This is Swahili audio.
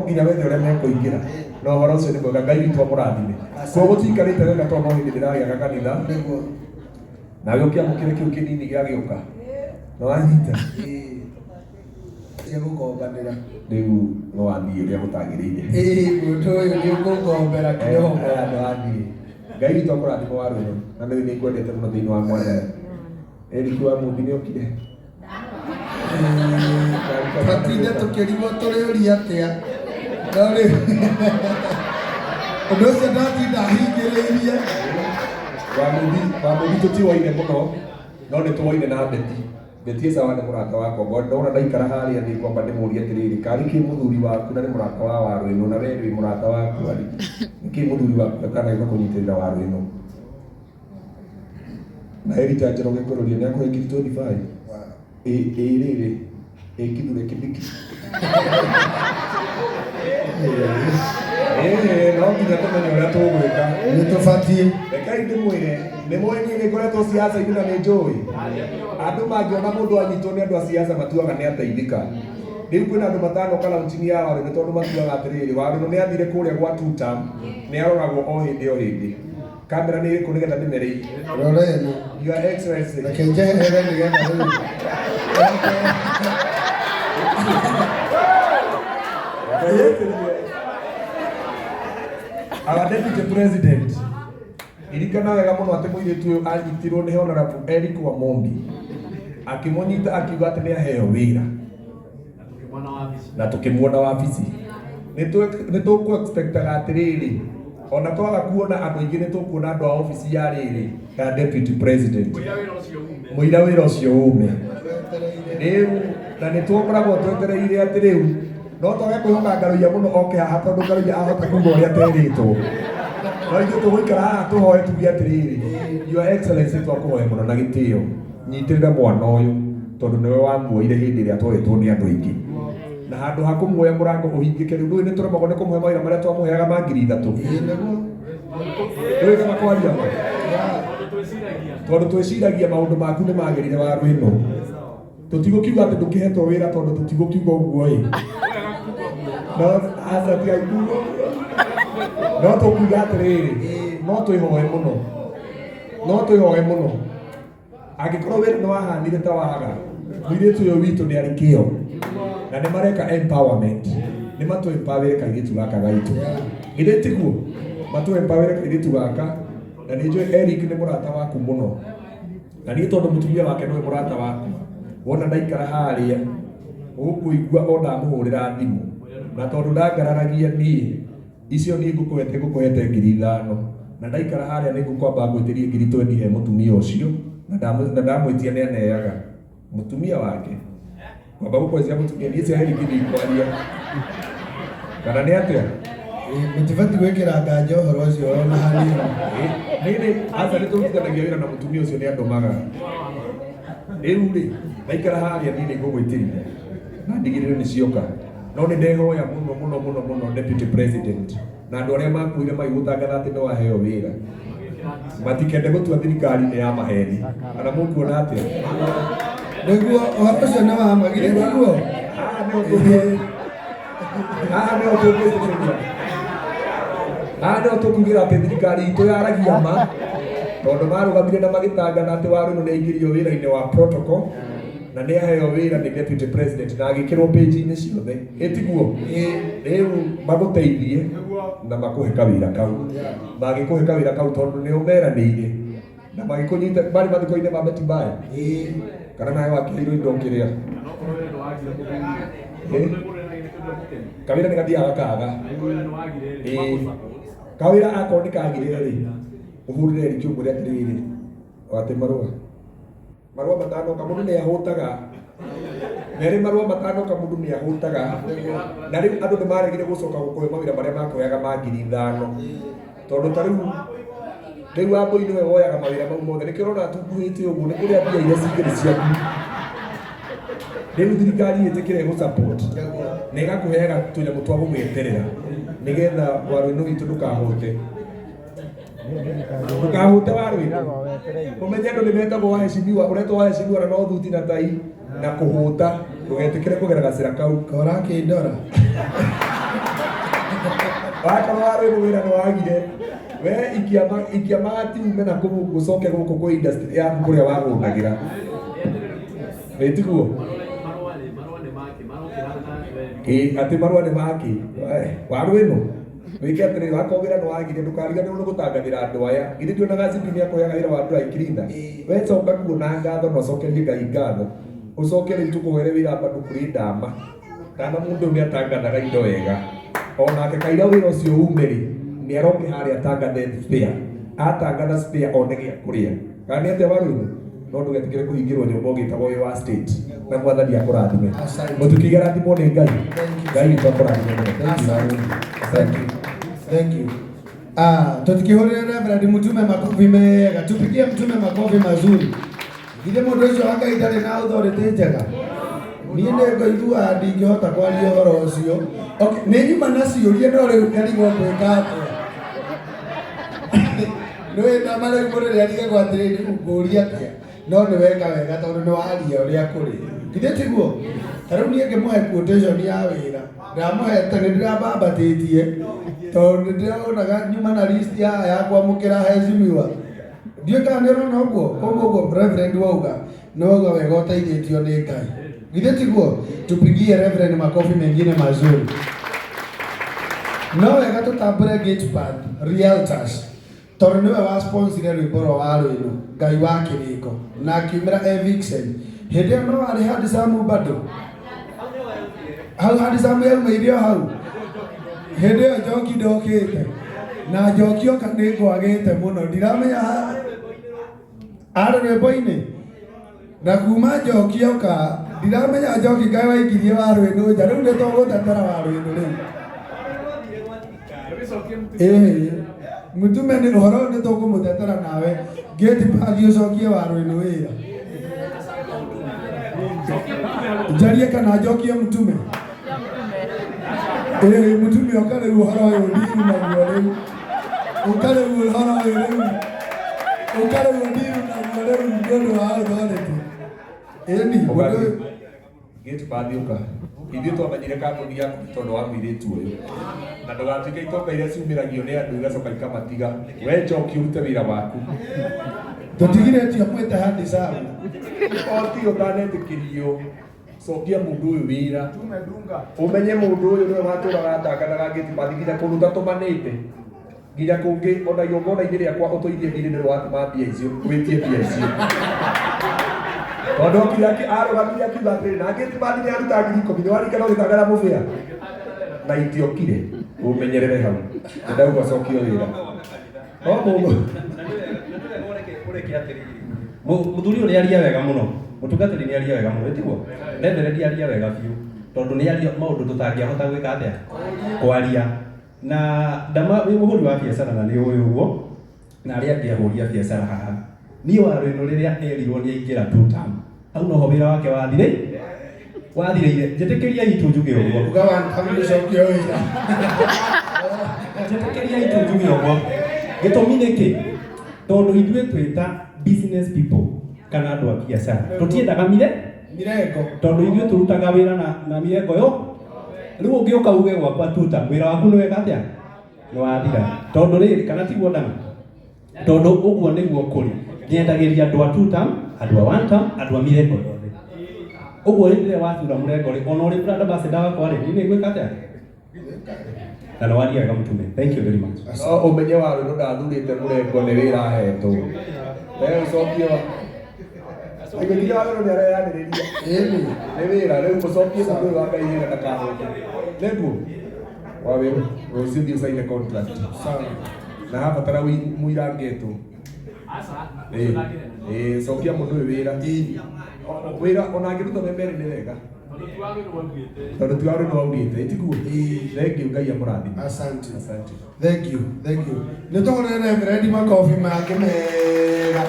nginya wethe ũrĩa mekũingĩra na ũhoro ũcio nĩ mwega Ngai witũ amũrathime koguo tũikarĩte wega tondũ no hĩndĩ ndĩragĩaga kanitha nawe ũkĩamũkĩre kĩu kĩnini gĩagĩũka na wanyita cia gũkombanĩra rĩu no wathiĩ ũrĩa gũtagĩrĩire mũndũ ũyũ nĩ ũkũngombera kĩhongo andũ wathiĩ Ngai witũ akũrathima wa rũĩno na nĩ nĩngwendete mũno thĩinĩ wa Mwathani Eric wa Mũmbi nĩ okire Patinde tukĩrigwo tũrĩũria atĩa no rĩu ũndũ ũcio ndatinda hingĩrĩirie wa Mũmbi tũtiwoine mũno no nĩ tũwoine na Beti sawa nĩ mũrata wakwa ndona ndaikara harĩa thĩ kwamba ndĩmũrie atĩrĩrĩ karĩ kĩ mũthuri waku na nĩ mũrata wa Warũĩno na we ndĩ mũrata waku arĩ kĩ mũthuri waku kana iga kũnyitĩrĩra Warũĩno na Erita Njoroge kũrũria nĩ akũhe ngiri 25 rĩrĩ kĩndũ kĩndiki no nginya tũmenye ũrĩa tũgwĩka nĩ tũbatiĩ Rekai ndĩmwĩre nĩ mũĩ niĩ nĩ ngoretwo siasa-inĩ na nĩ njũĩ andũ mangĩona mũndũ anyitwo nĩ andũ a siasa matuaga nĩ ateithĩka rĩu kwĩna andũ matano kaunti-inĩ ya Warũĩno tondũ matuaga atĩrĩrĩ Warũĩno nĩ athire kũrĩa gwa tutam nĩ aroragwo o hĩndĩ kamera nĩ ĩrĩkũ nĩgetha ndĩmereire Roreno Your Excellency reke njehere nĩgetha rĩu Our Deputy President irikana wega mũno atĩ mũirĩtu ũyũ anyitirwo nĩ Honorable Eric wa Mũmbi akĩmũnyita akiuga atĩ nĩ aheo wĩra na tũkĩmuona wabici nĩ tũkũ-expectaga atĩrĩrĩ ona twaga kuona andũ aingĩ nĩ tũkuona andũ a obici ya rĩrĩ ya Deputy President mũira wĩra ũcio ume rĩu na nĩ tũkoragwo twetereire atĩ rĩu no twage kwĩhoka Ngarũiya mũno oke haha tondũ Ngarũiya ahota kuga ũrĩa terĩtwo no ithuĩ tũgũikara haha tũhoe tuge atĩrĩrĩ Your Excellency twakũhoya mũno na gĩtĩo nyitĩrĩra mwana ũyũ tondũ nĩwe wamuoire hĩndĩ ĩrĩa twoetwo nĩ andũ aingĩ na handũ ha kũmuoya mũrango ũhingĩke rĩu nĩ tũremagwo nĩ kũmũhe mawĩra marĩa twamũheaga ma ngiri 3 nĩguo kana kwaria ma tondũ twĩciragia maũndũ maku nĩ magerire Warũĩno tũtigũkiuga atĩ ndũkĩhetwo wĩra tondũ tũtigũkiuga ũguo no aca tiga ikuo no tũkuga atĩrĩrĩ no twĩhoe mũno angĩkorwo wĩra nĩ wahanire ta waga mũirĩtu ũyũ witũ nĩ arĩ kĩo na nĩ mareka empowerment nĩ matũ-empower kairĩtu gaka gaitũ githĩ tiguo matũ-empower kairĩtu gaka na nĩ njũĩ Eric nĩ mũrata waku mũno na niĩ tondũ mũtumia wake nĩwe mũrata waku wona ndaikara harĩa ũkũigua ona mũhũrĩra thimũ na tondũ ndangararagia niĩ icio niĩ ngũkũhete ngiri 5 na ndaikara harĩa nĩ ngũkwamba ngwĩtĩrie ngiri 20 he mũtumia ũcio na ndamwĩtia nĩ aneaga mũtumia wake kwamba gũkũecia mũtumia niĩ cia Eric ndikwaria kana nĩ atĩa mũtibati gwĩkĩra nganja ũhoro ũcio ona hanini nĩ aca nĩ tũrutithanagia wĩra na mũtumia ũcio nĩ andũmaga rĩu rĩ ndaikara harĩa niĩ nĩ ngũgwĩtĩria na ndigĩrĩre nĩ cioka no nĩ ndehoya mũno Deputy President na andũ arĩa makuire magĩgũtangatha atĩ nĩ waheo wĩra matikende gũtua thirikari nĩ ya maheni kana mũkuona atĩa nĩguo ũhoro ũcio nĩ wamagire nĩguo haha nĩho tũkugĩra atĩ thirikari itũ yaragia ma tondũ marũgamire na magĩtangana atĩ Warũĩno nĩ aingĩrio wĩra-inĩ wa protocol na nĩ aheo wĩra nĩ Deputy President na agĩkĩrwo page-inĩ ciothe ĩtiguo rĩu magũteithie na makũhe kawĩra kau magĩkũhe kawĩra kau tondũ nĩ ũmeranĩire na magĩkũnyita marĩ mathiko-inĩ ma Beti Mbaya kana nawe wakĩheirwo indo kĩrĩa kawĩra nĩ gathiaga kaga kawĩra akorwo nĩ kagire rĩ ũhũrĩre Eric ũmũrĩ atĩrĩrĩ atĩ marũa matano kamũndũ nĩ ahũtaga merĩ marũa matano kamũndũ nĩ ahũtaga na rĩu andũ nĩ maregire gũcoka gũkũhe mawĩra marĩa makũheaga ma ngiri 5 tondũ ta rĩu Wambũi nĩwe woyaga mawĩra mau mothe nĩkĩo ũrona tunguhĩte ũguo nĩ kũrĩa mbia iria cingĩrĩ ciaku rĩu thirikari ĩtĩkĩre gũ-support na ĩgakũheaga tũnyamũ twa gũgweterera nĩgetha Warũĩno witũ ndũkahũte Warũĩno ũmenye andũ nĩ metagwo waheshimiwa ũretwo waheshimiwa na no thuti na tai na kũhũta ndũgetĩkĩre kũgera gacĩra kau kora kĩndora wakorwo warĩ wĩra nĩ wagire we ikia magati ume na gũcoke gũkũ kwa industry yaku kũrĩa wagũnagĩra wĩtiguo atĩ marũa nĩ maki waru ĩno wĩke atĩrĩrĩ wakorwo wĩra nĩ wagire ndũkariganĩrwo nĩ gũtangathĩra andũ aya githĩ ndionaga Zipline nĩ akũheaga wĩra wa dry cleaner we coka kuona ngatho na ũcokerie Ngai ngatho ucoke rĩu tũkũhere wĩra bado kũrĩ ndama kana mũndũ nĩ atangathaga indo wega onake kaira wĩra ũcio umĩrĩ nĩ aroke harĩa atangathe spare atangatha spare one gĩa kũrĩa kana nĩ atĩa waru no ndũgetigĩre kũhingĩrwo nyũmba ũgĩtagwo wĩ wa state na mwathani akũrathime mũtukĩgerathimwo nĩ Ngai Ngai nĩ twakũrathime. Thank you. Tutikihorera Reverend Mutume makofi mega. Tupigie Mtume makofi mazuri. Githĩ mũndũ ũcio wa Ngai ndarĩ na authority njega? Niĩ nĩ ngoigua ndingĩhota kwaria ũhoro ũcio. Okay, nĩ nyuma na ciũria no rĩu ndarigwo gwĩka atĩa. Nĩ ndama rĩu mũndũ nĩarigagwo atĩrĩrĩ ngũria atĩa. No nĩ weka wega tondũ nĩ waria ũrĩa kũrĩ. Githĩ tiguo? Tarĩu niĩ ngĩmũhe quotation ya wĩra. Ndamũhete nĩ ndĩrambabatĩtie tondũ ndĩronaga nyuma na list ya kwamũkĩra heshimiwa. Ndiũ kana nĩ ũrona ũguo koguo Reverend wauga nĩ wauga wega ũteithĩtio nĩ Ngai. Githĩ tiguo? Tupigie Reverend makofi mengine mazuri. No wega tũtambũre Gatepad Realtors tondũ nĩwe wa sponsire rwĩmbo rwa Warũĩrũ Ngai wa kĩrĩko na akiumĩra Vixen. Hĩndĩ ĩyo no arĩ handi Samu bado hau handi Samu yaumĩire o hau. Hĩndĩ ĩyo Njoki ndokĩte na Njoki oka nĩ ngwagĩte mũno ndiramenya arĩ rwĩmbo-inĩ na kuma Njoki oka ndiramenya Njoki Ngai waingĩrie Warũĩrũ nja rĩu nĩ tũgũtetera Warũĩrũ rĩu. Mutume nĩ ũhoro nĩ tũkũmũtetera nawe Gatepad ũcokie Warũĩrũ wĩra. Njarie kana njokie Mutume. Mutume oka rĩu ũhoro ũyũ ndiru naguo rĩu. Ũka rĩu ũhoro ũyũ rĩu. Ũka rĩu ndiru naguo rĩu nĩ ũndũ wa authority. Ĩni Gatepad ũka ithuĩ twamenyire kambuni yaku tondũ wa mũirĩtu ũyũ na ndũgatuĩke itonga iria ciumĩragio nĩ andũ igacoka ikamatiga we Njoki ũrute wĩra waku. Tũtigirĩtio mwĩte handi Samu oti ũtanetĩkĩrio cokia mũndũ ũyũ wĩra ũmenye mũndũ ũyũ nĩwe watũraga atangathaga Gatepad nginya kũndũ tatũmanĩte nginya kũngĩ ona igongona-inĩ rĩakwa ũtũithie thirĩ nĩ rwatũma mbia icio wĩtie mbia icio tondũ arũgamire akiuga atĩrĩrĩ na Gatepad nĩ aruta ngiri 10 nĩ warikana ũgĩtangatha mũbĩa na itiokire ũmenyerere hau ndauga cokio wĩra Mũthuri ũrĩa aria wega mũno mũtungatĩri nĩ aria wega mũno tiguo Reverend aria wega biũ tondũ nĩ aria maũndũ tũtangĩahota gwĩka atĩa kwaria na ndama wĩ mũhũri wa biacara na nĩ ũĩ ũguo na arĩa angĩ ahũria biacara haha niĩ Warũĩrũ rĩrĩa erirwo nĩ aingĩra 2 term hau noho wĩra wake wathirĩire njĩtĩkĩria itu njuge ũguo uga wa ntambi cokio wĩra njĩtĩkĩria itu njuge ũguo gĩtũmi nĩkĩ tondũ ithuĩ twĩta business people kana andũ a biacara tũtiendaga mirengo tondũ ithuĩ tũrutaga wĩra na mirengo yo rĩu ũngĩũka uge gwakwa 2 term wĩra waku nĩ weka atĩa nĩ wathira tondũ rĩrĩ kana tiguo ndama tondũ ũguo nĩguo kũrĩ nyendagĩria andũ a 2 term andũ a 1 term andũ a mirengo yothe ũguo hĩndĩ ĩrĩa wathura mũrengo rĩ ona ũrĩ brand ambassador wakwa rĩ nĩ gwĩka atĩa na nĩ waria wega Mutume. Thank you very much. Ũmenye Warũĩrũ ndathurĩte mũrengo nĩ wĩra ahetwo ũcokio Aigeria Warũĩrũ nĩ areyanĩrĩria nĩ wĩra rĩu ũcokie mũndũ ũyũ wa Ngai wĩra ndakahũke nĩguo Warũĩrũ rũciũ thiĩ ũcaine contract na habatara mũira ngetwo cokia mũndũ ũyũ wĩra ona angĩruta memeri nĩ wega tondũ ti Warũĩrũ waugĩte itiguo thengiũ Ngai amũrathime. Asante. Thank you. Nĩ tũhũrĩre Reverend makofi make mega.